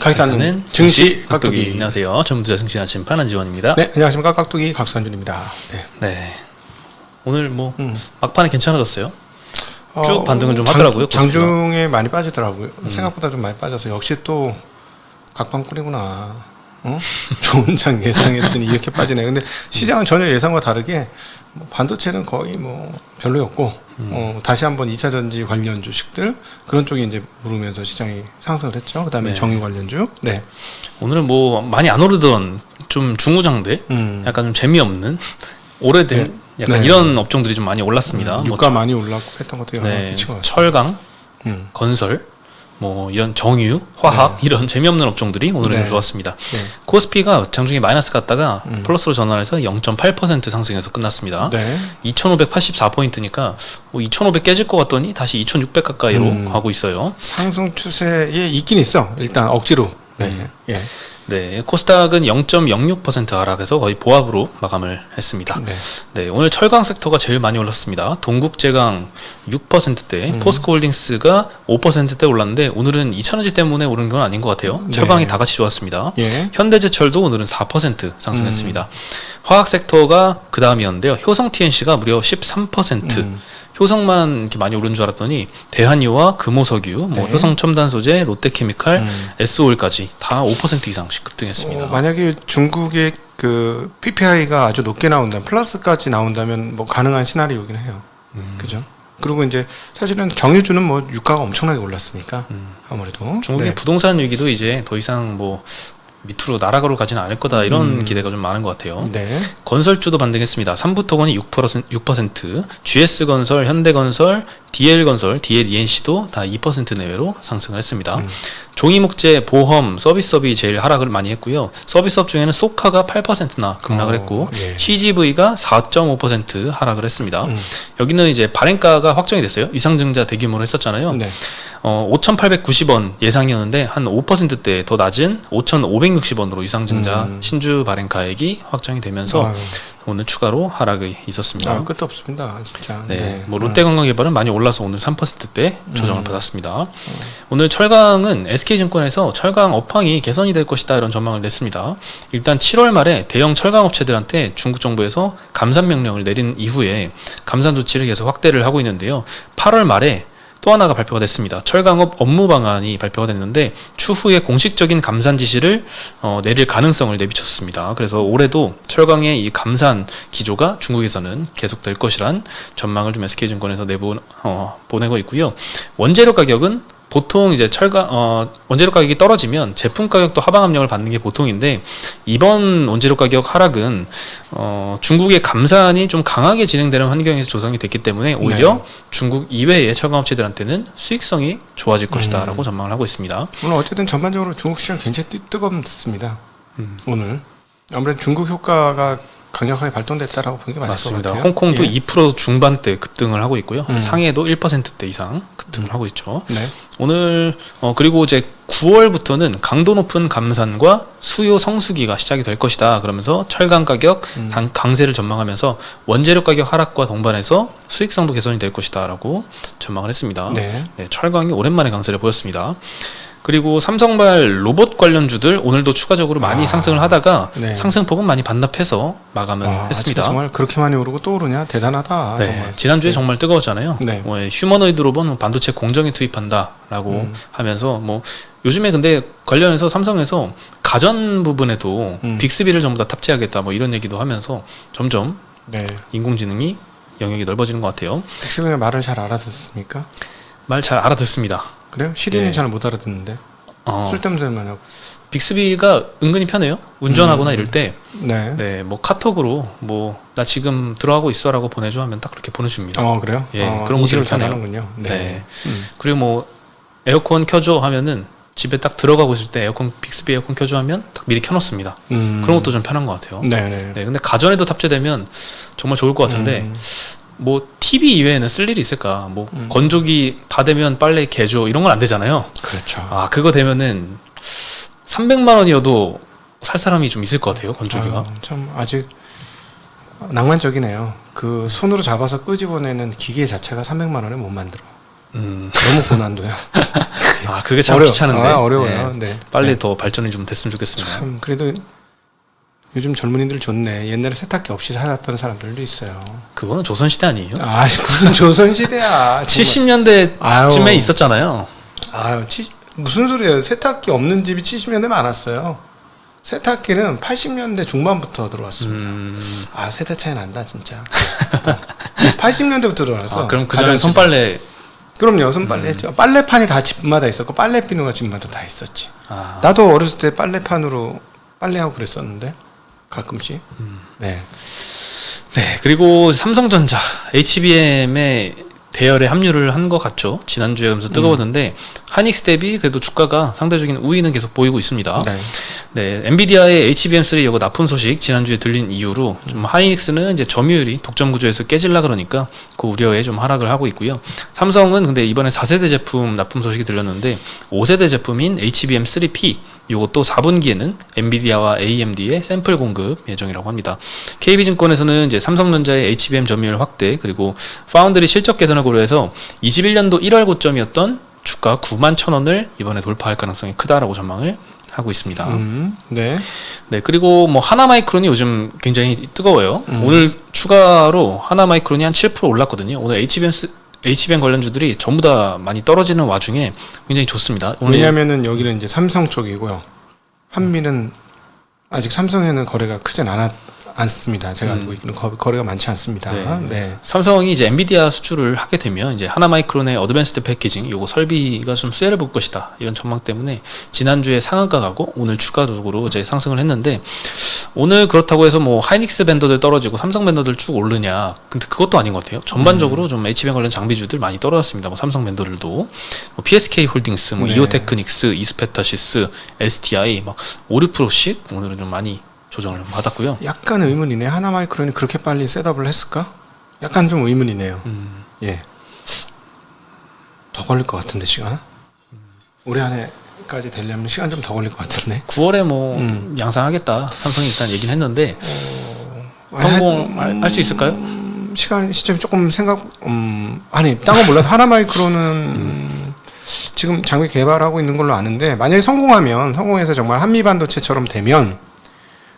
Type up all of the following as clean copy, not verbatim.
강의사는 증시 깍두기. 안녕하세요. 전문투자 증시 아침판 한지원입니다. 네, 안녕하십니까. 깍두기 곽선준입니다. 네. 오늘 뭐 막판에 괜찮아졌어요. 쭉 반등을 좀 하더라고요. 장중에 많이 빠지더라고요. 생각보다 좀 많이 빠져서 역시 또 각방꿀이구나. 좋은 장 예상했더니 이렇게 빠지네. 근데 시장은 전혀 예상과 다르게 반도체는 거의 뭐 별로였고 다시 한번 2차 전지 관련 주식들 그런 쪽이 이제 오르면서 시장이 상승을 했죠. 그다음에 정유 관련주. 네. 오늘은 뭐 많이 안 오르던 좀 중후장들, 약간 좀 재미없는 오래된 약간 이런 업종들이 좀 많이 올랐습니다. 유가 많이 올랐고 했던 것도 영향을 미친 것 같습니다. 철강, 건설, 뭐 이런 정유, 화학 이런 재미없는 업종들이 오늘은 좀 좋았습니다. 코스피가 장중에 마이너스 갔다가 플러스로 전환해서 0.8% 상승해서 끝났습니다. 2,584포인트니까 2,500 깨질 것 같더니 다시 2,600 가까이로 가고 있어요. 상승 추세에 있긴 있어. 일단 억지로. 네, 코스닥은 0.06% 하락해서 거의 보합으로 마감을 했습니다. 네, 오늘 철강 섹터가 제일 많이 올랐습니다. 동국제강 6%대, 포스코홀딩스가 5%대 올랐는데 오늘은 2,000원지 때문에 오른 건 아닌 것 같아요. 철강이 다 같이 좋았습니다. 현대제철도 오늘은 4% 상승했습니다. 화학 섹터가 그 다음이었는데요. 효성 TNC가 무려 13%. 효성만 이렇게 많이 오른 줄 알았더니 대한유와 금호석유, 뭐 효성첨단소재, 롯데케미칼, SO일까지 다 5% 이상씩 급등했습니다. 만약에 중국의 그 PPI가 아주 높게 나온다면 플러스까지 나온다면 뭐 가능한 시나리오긴 해요. 그죠? 그리고 이제 사실은 정유주는 뭐 유가가 엄청나게 올랐으니까 아무래도 중국의 부동산 위기도 이제 더 이상 뭐 밑으로 나락으로 가지는 않을 거다 이런 기대가 좀 많은 것 같아요. 건설주도 반등했습니다. 삼부토건이 6%, GS건설, 현대건설, DL건설, DLENC도 다 2% 내외로 상승을 했습니다. 종이목재, 보험, 서비스업이 제일 하락을 많이 했고요. 서비스업 중에는 소카가 8%나 급락을 했고 CGV가 4.5% 하락을 했습니다. 여기는 이제 발행가가 확정이 됐어요. 이상증자 대규모로 했었잖아요. 5,890원 예상이었는데 한 5%대 더 낮은 5,560원으로 이상증자 신주 발행가액이 확정이 되면서 오늘 추가로 하락이 있었습니다. 끝도 없습니다, 진짜. 뭐 롯데관광개발은 많이 올라서 오늘 3%대 조정을 받았습니다. 오늘 철강은 SK증권에서 철강 업황이 개선이 될 것이다 이런 전망을 냈습니다. 일단 7월 말에 대형 철강 업체들한테 중국 정부에서 감산 명령을 내린 이후에 감산 조치를 계속 확대를 하고 있는데요. 8월 말에 또 하나가 발표가 됐습니다. 철강업 업무 방안이 발표가 됐는데 추후에 공식적인 감산 지시를 내릴 가능성을 내비쳤습니다. 그래서 올해도 철강의 이 감산 기조가 중국에서는 계속될 것이란 전망을 좀 SK증권에서 보내고 있고요. 원재료 가격은 보통 이제 원재료 가격이 떨어지면 제품 가격도 하방 압력을 받는 게 보통인데 이번 원재료 가격 하락은 중국의 감산이 좀 강하게 진행되는 환경에서 조성이 됐기 때문에 오히려 중국 이외의 철강업체들한테는 수익성이 좋아질 것이다라고 전망을 하고 있습니다. 오늘 어쨌든 전반적으로 중국 시장 굉장히 뜨겁습니다. 오늘 아무래도 중국 효과가 강력하게 발동됐다라고 보는 게 맞을 것 같아요. 홍콩도 2% 중반대 급등을 하고 있고요. 상해도 1%대 이상 급등을 하고 있죠. 오늘 그리고 이제 9월부터는 강도 높은 감산과 수요 성수기가 시작이 될 것이다. 그러면서 철강 가격 강세를 전망하면서 원재료 가격 하락과 동반해서 수익성도 개선이 될 것이다라고 전망을 했습니다. 철강이 오랜만에 강세를 보였습니다. 그리고 삼성발 로봇 관련주들 오늘도 추가적으로 많이 상승을 하다가 상승폭은 많이 반납해서 마감을 했습니다. 정말 그렇게 많이 오르고 또 오르냐? 대단하다. 정말. 지난주에 정말 뜨거웠잖아요. 휴머노이드 로봇 반도체 공정에 투입한다라고 하면서 뭐 요즘에 근데 관련해서 삼성에서 가전 부분에도 빅스비를 전부 다 탑재하겠다 뭐 이런 얘기도 하면서 점점 인공지능이 영역이 넓어지는 것 같아요. 빅스비가 말을 잘 알아듣습니까? 말 잘 알아듣습니다. 그래요? 시리는 잘 못 알아듣는데 쓸데없는 하고. 빅스비가 은근히 편해요. 운전하거나 이럴 때 뭐 카톡으로 뭐 나 지금 들어가고 있어라고 보내줘 하면 딱 그렇게 보내줍니다. 그래요? 그런 것들을 편해요. 그리고 뭐 에어컨 켜줘 하면은 집에 딱 들어가고 있을 때 빅스비 에어컨 켜줘 하면 딱 미리 켜놓습니다. 그런 것도 좀 편한 것 같아요. 근데 가전에도 탑재되면 정말 좋을 것 같은데 뭐 TV 이외에는 쓸 일이 있을까? 뭐 건조기 다 되면 빨래 개조 이런 건 안 되잖아요. 그렇죠. 그거 되면은 300만 원이어도 살 사람이 좀 있을 것 같아요. 건조기가. 참 아직 낭만적이네요. 그 손으로 잡아서 끄집어내는 기계 자체가 300만 원에 못 만들어. 너무 고난도야. 아, 그게 참 어려- 귀찮은데. 어려워요. 네. 네. 빨리 네. 더 발전이 좀 됐으면 좋겠습니다. 참 그래도 요즘 젊은이들 좋네. 옛날에 세탁기 없이 살았던 사람들도 있어요. 그거는 조선시대 아니에요? 아 무슨 조선시대야. 70년대쯤에 있었잖아요. 아유, 무슨 소리예요? 세탁기 없는 집이 70년대 많았어요. 세탁기는 80년대 중반부터 들어왔습니다. 아, 세대 차이 난다, 진짜. 80년대부터 들어와서. 아, 그럼 그 전에 손빨래. 그럼요, 손빨래 했죠. 빨래판이 다 집마다 있었고, 빨래비누가 집마다 다 있었지. 아, 나도 어렸을 때 빨래판으로 빨래하고 그랬었는데, 가끔씩. 네. 네. 그리고 삼성전자 HBM의 대열에 합류를 한 것 같죠. 지난주에 그러면서 뜨거웠는데 하이닉스 대비 그래도 주가가 상대적인 우위는 계속 보이고 있습니다. 네. 네, 엔비디아의 HBM3 이거 납품 소식 지난주에 들린 이후로 좀 하이닉스는 이제 점유율이 독점 구조에서 깨질라 그러니까 그 우려에 좀 하락을 하고 있고요. 삼성은 근데 이번에 4세대 제품 납품 소식이 들렸는데 5세대 제품인 HBM3P 이것도 4분기에는 엔비디아와 AMD의 샘플 공급 예정이라고 합니다. KB증권에서는 이제 삼성전자의 HBM 점유율 확대 그리고 파운드리 실적 개선을 고려해서 21년도 1월 고점이었던 주가 91,000원을 이번에 돌파할 가능성이 크다라고 전망을 하고 있습니다. 네. 네, 그리고 뭐 하나마이크론이 요즘 굉장히 뜨거워요. 오늘 추가로 하나마이크론이 한 7% 올랐거든요. 오늘 HBM 관련주들이 전부 다 많이 떨어지는 와중에 굉장히 좋습니다. 오늘 왜냐하면은 여기는 이제 삼성 쪽이고요. 한미는 아직 삼성에는 거래가 크진 않습니다. 제가 알고 있기는 거래가 많지 않습니다. 네. 네. 삼성이 이제 엔비디아 수주를 하게 되면 이제 하나마이크론의 어드밴스드 패키징 요거 설비가 좀 수혜를 볼 것이다 이런 전망 때문에 지난주에 상한가 가고 오늘 추가적으로 이제 상승을 했는데 오늘 그렇다고 해서 뭐 하이닉스 벤더들 떨어지고 삼성 벤더들 쭉 오르냐 근데 그것도 아닌 것 같아요. 전반적으로 좀 HBM 관련 장비주들 많이 떨어졌습니다. 뭐 삼성 벤더들도 뭐 PSK 홀딩스, 뭐 네. 이오테크닉스, 이스페타시스, STI 막 5, 6%씩 오늘은 좀 많이 조정을 받았고요. 약간 의문이네. 하나마이크론이 그렇게 빨리 셋업을 했을까? 약간 좀 의문이네요. 예. 더 걸릴 것 같은데 시간? 올해 안에까지 되려면 시간 좀 더 걸릴 것 같은데. 9월에 뭐 양상하겠다 삼성이 일단 얘기는 했는데 성공할 수 있을까요? 시점이 조금 아니 딴 건 몰라도 하나마이크론은 지금 장비 개발하고 있는 걸로 아는데 만약에 성공해서 정말 한미반도체처럼 되면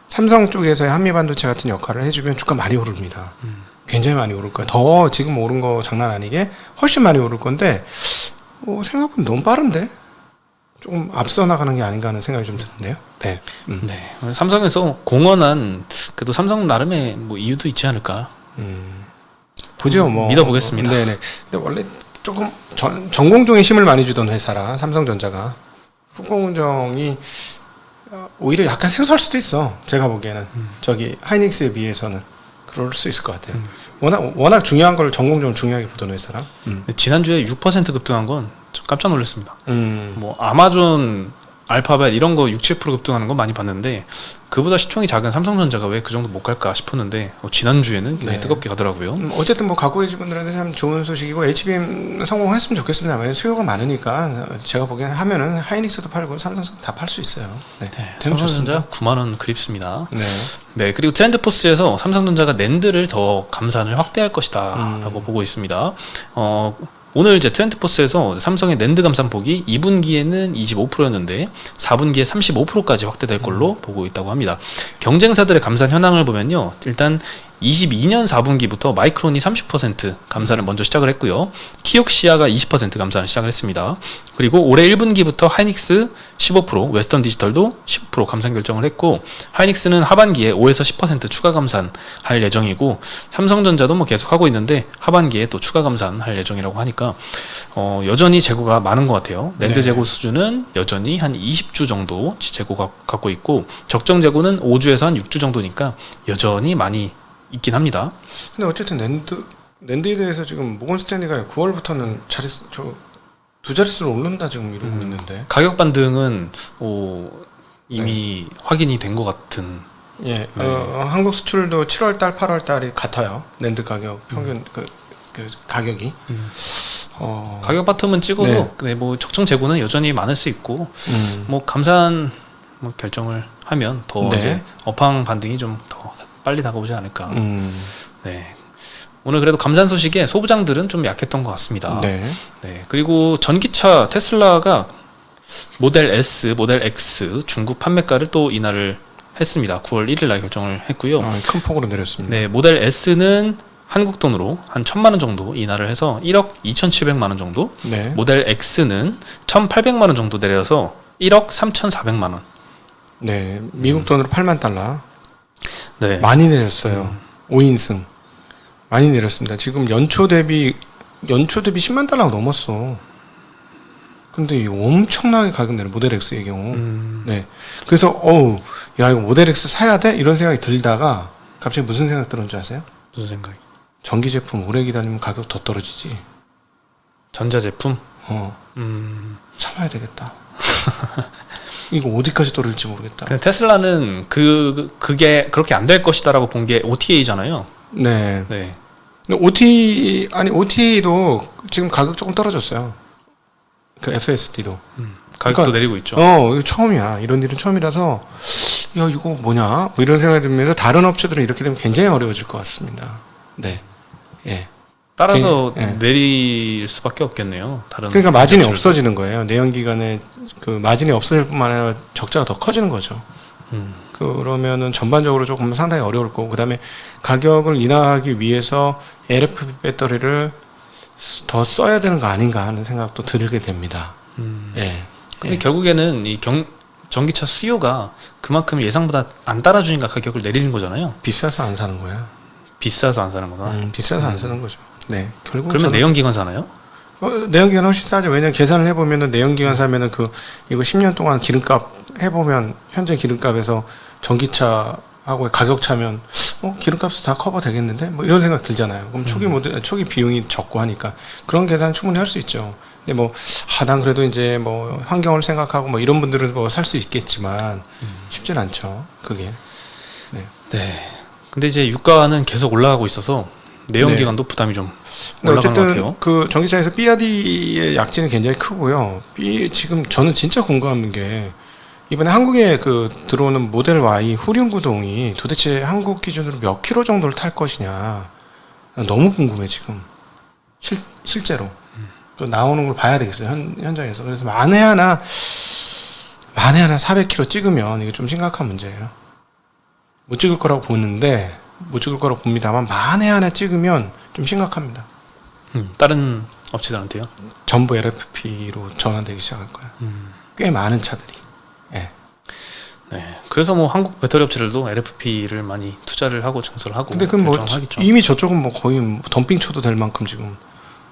삼성 쪽에서의 한미반도체 같은 역할을 해주면 주가 많이 오릅니다. 굉장히 많이 오를 거예요. 더 지금 오른 거 장난 아니게 훨씬 많이 오를 건데 생각보다 너무 빠른데 조금 앞서 나가는 게 아닌가 하는 생각이 좀 드는데요. 네. 네. 삼성에서 공헌한 그래도 삼성 나름의 뭐 이유도 있지 않을까. 보죠. 뭐 믿어보겠습니다. 네네. 근데 원래 조금 전공정에 힘을 많이 주던 회사라 삼성전자가 후공정이 오히려 약간 생소할 수도 있어. 제가 보기에는 저기 하이닉스에 비해서는 그럴 수 있을 것 같아요. 워낙 중요한 걸 전공적으로 중요하게 보던 회사라. 근데 지난주에 6% 급등한 건 좀 깜짝 놀랐습니다. 뭐 아마존, 알파벳 이런 거 6, 7% 급등하는 건 많이 봤는데 그보다 시총이 작은 삼성전자가 왜 그 정도 못 갈까 싶었는데 지난주에는 굉장히 뜨겁게 가더라고요. 어쨌든 뭐 가구해지 분들한테 참 좋은 소식이고 HBM 성공했으면 좋겠습니다. 왜냐면 수요가 많으니까 제가 보기에는 하면은 하이닉스도 팔고 삼성도 다 팔 수 있어요. 네. 삼성전자 9만 원 그립습니다. 네. 네, 그리고 트렌드포스에서 삼성전자가 낸드를 더 감산을 확대할 것이다라고 보고 있습니다. 오늘 이제 트렌드포스에서 삼성의 낸드 감산폭이 2분기에는 25%였는데 4분기에 35%까지 확대될 걸로 보고 있다고 합니다. 경쟁사들의 감산 현황을 보면요. 일단 22년 4분기부터 마이크론이 30% 감산을 먼저 시작을 했고요. 키옥시아가 20% 감산을 시작을 했습니다. 그리고 올해 1분기부터 하이닉스 15%, 웨스턴 디지털도 15% 감산 결정을 했고 하이닉스는 하반기에 5에서 10% 추가 감산할 예정이고 삼성전자도 뭐 계속 하고 있는데 하반기에 또 추가 감산할 예정이라고 하니까 여전히 재고가 많은 것 같아요. 낸드 재고 수준은 여전히 한 20주 정도 재고가 갖고 있고 적정 재고는 5주에서 한 6주 정도니까 여전히 많이 있긴 합니다. 근데 어쨌든 낸드에 대해서 지금 모건 스탠리가 9월부터는 두 자릿수로 오른다 지금 이러고 있는데 가격 반등은 이미 확인이 된 것 같은. 예, 한국 수출도 7월 달, 8월 달이 같아요. 낸드 가격 평균 그 가격이. 가격 바텀은 찍어도 네, 뭐 적정 재고는 여전히 많을 수 있고 뭐 감산 뭐 결정을 하면 더 이제 업황 반등이 좀 더 빨리 다가오지 않을까. 네. 오늘 그래도 감산 소식에 소부장들은 좀 약했던 것 같습니다. 네. 네, 그리고 전기차 테슬라가 모델 S, 모델 X 중국 판매가를 또 인하를 했습니다. 9월 1일 날 결정을 했고요. 큰 폭으로 내렸습니다. 네, 모델 S는 한국 돈으로 한 1,000만 원 정도 인하를 해서 1억 2,700만 원 정도. 네. 모델 X는 1,800만 원 정도 내려서 1억 3,400만 원. 네. 미국 돈으로 8만 달러. 네. 많이 내렸어요. 5인승. 많이 내렸습니다. 지금 연초 대비 10만 달러가 넘었어. 근데 이 엄청나게 가격 내려 모델 X의 경우. 네. 그래서 야 이거 모델 X 사야 돼? 이런 생각이 들다가 갑자기 무슨 생각 들었는지 아세요? 무슨 생각이? 전기 제품 오래 기다리면 가격 더 떨어지지. 전자제품? 참아야 되겠다. 이거 어디까지 떨어질지 모르겠다. 근데 테슬라는 그게 그렇게 안 될 것이다라고 본 게 OTA잖아요. 네. 네. 근데 OTA도 지금 가격 조금 떨어졌어요. 그 FSD도. 가격도 그러니까, 내리고 있죠. 이거 처음이야. 이런 일은 처음이라서 야 이거 뭐냐 뭐 이런 생각이 들면서 다른 업체들은 이렇게 되면 굉장히 어려워질 것 같습니다. 네. 예. 따라서 예. 내릴 수밖에 없겠네요. 다른 그러니까 마진이 업체들도. 없어지는 거예요. 내연기관에 그 마진이 없어질 뿐만 아니라 적자가 더 커지는 거죠. 그러면은 전반적으로 조금 상당히 어려울 거고, 그다음에 가격을 인하하기 위해서 LFP 배터리를 더 써야 되는 거 아닌가 하는 생각도 들게 됩니다. 예. 근데 결국에는 이 전기차 수요가 그만큼 예상보다 안 따라주니까 가격을 내리는 거잖아요. 비싸서 안 사는 거야. 비싸서 안 사는 거다. 비싸서 안 사는 거죠. 네. 결국 그러면 내연기관 사나요? 내연기관 훨씬 싸죠. 왜냐면 계산을 해보면은 내연기관 사면은 이거 10년 동안 기름값 해보면 현재 기름값에서 전기차하고 가격 차면 기름값도 다 커버 되겠는데 뭐 이런 생각 들잖아요. 그럼 초기 비용이 적고 하니까 그런 계산 충분히 할 수 있죠. 근데 난 그래도 이제 환경을 생각하고 이런 분들은 살 수 있겠지만 쉽진 않죠. 그게. 네. 네. 근데 이제 유가는 계속 올라가고 있어서 내연기관도 부담이 좀 올라가는 것 같아요. 어쨌든 그 전기차에서 BRD의 약진이 굉장히 크고요. 지금 저는 진짜 궁금한 게 이번에 한국에 들어오는 모델 Y 후륜 구동이 도대체 한국 기준으로 몇 킬로 정도를 탈 것이냐 너무 궁금해 지금. 실제로 나오는 걸 봐야 되겠어요. 현장에서. 그래서 만에 하나 400킬로 찍으면 이게 좀 심각한 문제예요. 못 찍을 거라고 봅니다만 만에 하나 찍으면 좀 심각합니다. 다른 업체들한테요? 전부 LFP로 전환되기 시작할 거예요. 꽤 많은 차들이. 예. 네. 그래서 한국 배터리 업체들도 LFP를 많이 투자를 하고 증설을 하고. 근데 결정하겠죠. 이미 저쪽은 거의 덤핑 쳐도 될 만큼 지금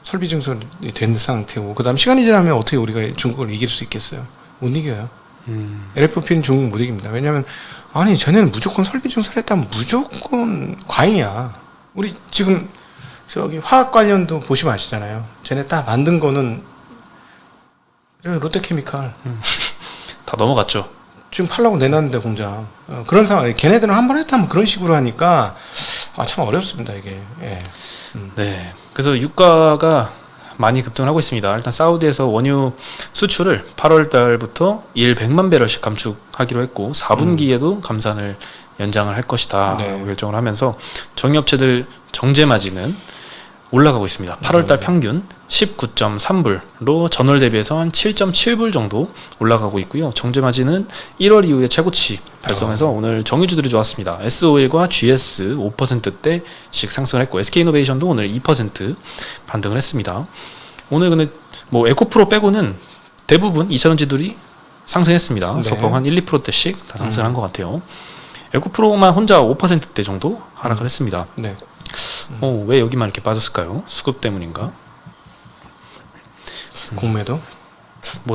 설비 증설이 된 상태고, 그다음 시간이 지나면 어떻게 우리가 중국을 이길 수 있겠어요? 못 이겨요. LFP는 중국 못 이깁니다. 왜냐하면 쟤네는 무조건 설비 증설했다면 무조건 과잉이야. 우리 지금 저기 화학 관련도 보시면 아시잖아요. 쟤네 딱 만든 거는 롯데케미칼 다 넘어갔죠. 지금 팔라고 내놨는데 공장. 그런 상황. 걔네들은 한 번 했다면 그런 식으로 하니까 참 어렵습니다 이게. 예. 네. 그래서 유가가 많이 급등을 하고 있습니다. 일단 사우디에서 원유 수출을 8월 달부터 일 100만 배럴씩 감축하기로 했고 4분기에도 감산을 연장을 할 것이다. 네. 결정을 하면서 정유업체들 정제 마진은 올라가고 있습니다. 8월 달 평균 19.3불로 전월 대비해서 한 7.7불 정도 올라가고 있고요. 정제 마진은 1월 이후에 최고치 달성해서 오늘 정유주들이 좋았습니다. S-오일과 GS 5%대씩 상승을 했고 SK이노베이션도 오늘 2% 반등을 했습니다. 오늘 근데 에코프로 빼고는 대부분 2차전지들이 상승했습니다. 네. 소폭 한 1, 2%대씩 다 상승한 것 같아요. 에코프로만 혼자 5%대 정도 하락을 했습니다. 네. 왜 여기만 이렇게 빠졌을까요? 수급 때문인가? 공매도?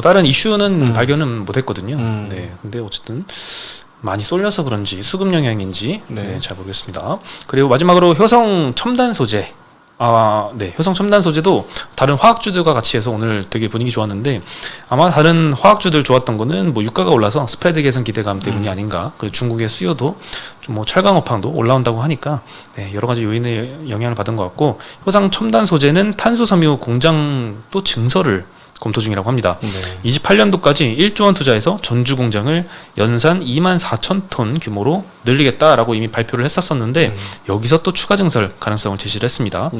다른 이슈는 발견은 못했거든요. 음. 네, 근데 어쨌든 많이 쏠려서 그런지 수급 영향인지 네. 잘 모르겠습니다. 그리고 마지막으로 효성 첨단 소재. 효성 첨단 소재도 다른 화학주들과 같이 해서 오늘 되게 분위기 좋았는데 아마 다른 화학주들 좋았던 거는 유가가 올라서 스프레드 개선 기대감 때문이 아닌가. 그리고 중국의 수요도 좀 철강 업황도 올라온다고 하니까 여러 가지 요인의 영향을 받은 것 같고 효성 첨단 소재는 탄소 섬유 공장도 증설을 검토 중이라고 합니다. 네. 28년도까지 1조 원 투자해서 전주 공장을 연산 24,000톤 규모로 늘리겠다라고 이미 발표를 했었었는데 여기서 또 추가 증설 가능성을 제시를 했습니다.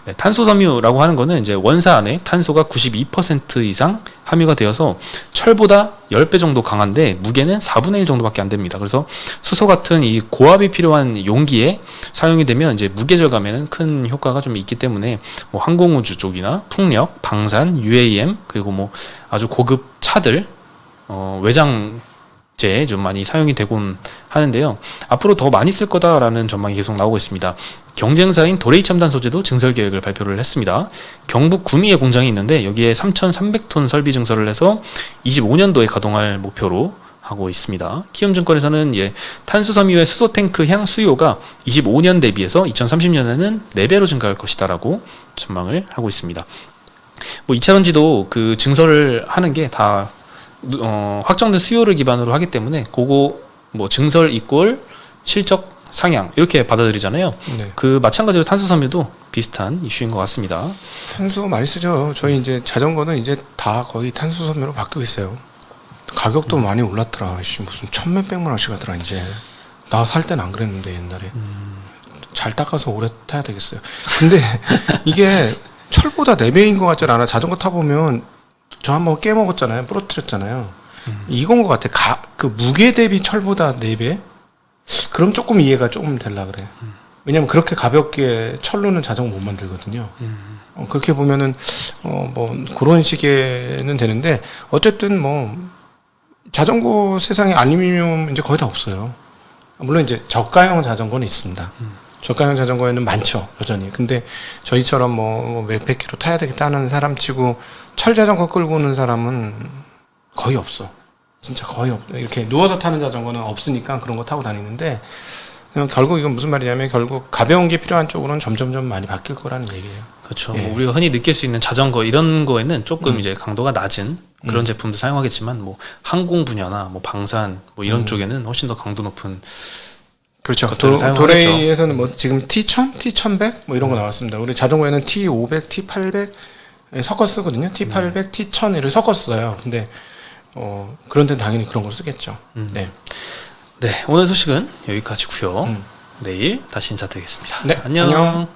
네, 탄소 섬유라고 하는 거는 이제 원사 안에 탄소가 92% 이상 함유가 되어서 철보다 10배 정도 강한데 무게는 4분의 1 정도밖에 안 됩니다. 그래서 수소 같은 이 고압이 필요한 용기에 사용이 되면 이제 무게 절감에는 큰 효과가 좀 있기 때문에 뭐 항공우주 쪽이나 풍력, 방산, UAM 그리고 뭐 아주 고급 차들 외장재에 좀 많이 사용이 되곤 하는데요. 앞으로 더 많이 쓸 거다라는 전망이 계속 나오고 있습니다. 경쟁사인 도레이 첨단 소재도 증설 계획을 발표를 했습니다. 경북 구미에 공장이 있는데 여기에 3,300톤 설비 증설을 해서 25년도에 가동할 목표로 하고 있습니다. 키움증권에서는 탄소 섬유의 수소 탱크 향 수요가 25년 대비해서 2030년에는 4배로 증가할 것이다라고 전망을 하고 있습니다. 뭐 2차전지도 그 증설을 하는 게 다 확정된 수요를 기반으로 하기 때문에 그거 뭐 증설 이꼴 실적 상향 이렇게 받아들이잖아요. 네. 그 마찬가지로 탄소 섬유도 비슷한 이슈인 것 같습니다. 탄소 많이 쓰죠. 저희 이제 자전거는 이제 다 거의 탄소 섬유로 바뀌고 있어요. 가격도 많이 올랐더라. 무슨 천몇백만 원씩 하더라 이제. 나 살 땐 안 그랬는데 옛날에. 잘 닦아서 오래 타야 되겠어요. 근데 이게 철보다 4배인 것 같지 않아? 자전거 타보면 저 한번 깨먹었잖아요. 부러뜨렸잖아요. 이건 것 같아. 그 무게 대비 철보다 4배? 그럼 조금 이해가 조금 될라 그래. 왜냐면 그렇게 가볍게 철로는 자전거 못 만들거든요. 그렇게 보면은 뭐 그런 식에는 되는데 어쨌든 뭐 자전거 세상에 알루미늄 이제 거의 다 없어요. 물론 이제 저가형 자전거는 있습니다. 저가형 자전거에는 많죠, 여전히. 근데 저희처럼 뭐 몇백 킬로 타야 되겠다는 사람 치고 철 자전거 끌고 오는 사람은 거의 없어. 진짜 거의 없. 이렇게 누워서 타는 자전거는 없으니까 그런 거 타고 다니는데 결국 이건 무슨 말이냐면 결국 가벼운 게 필요한 쪽으로는 점점점 많이 바뀔 거라는 얘기예요. 그렇죠. 예. 뭐 우리가 흔히 느낄 수 있는 자전거 이런 거에는 조금 이제 강도가 낮은 그런 제품도 사용하겠지만 뭐 항공 분야나 뭐 방산 뭐 이런 쪽에는 훨씬 더 강도 높은 그렇죠. 것들을 사용하겠죠. 도레이에서는 뭐 지금 T1000, T1100 뭐 이런 거 나왔습니다. 우리 자전거에는 T500, T800 섞어 쓰거든요. T800, T1000을 섞어 써요. 근데 그런 데는 당연히 그런 걸 쓰겠죠. 네. 네, 오늘 소식은 여기까지고요. 내일 다시 인사드리겠습니다. 네, 안녕. 안녕.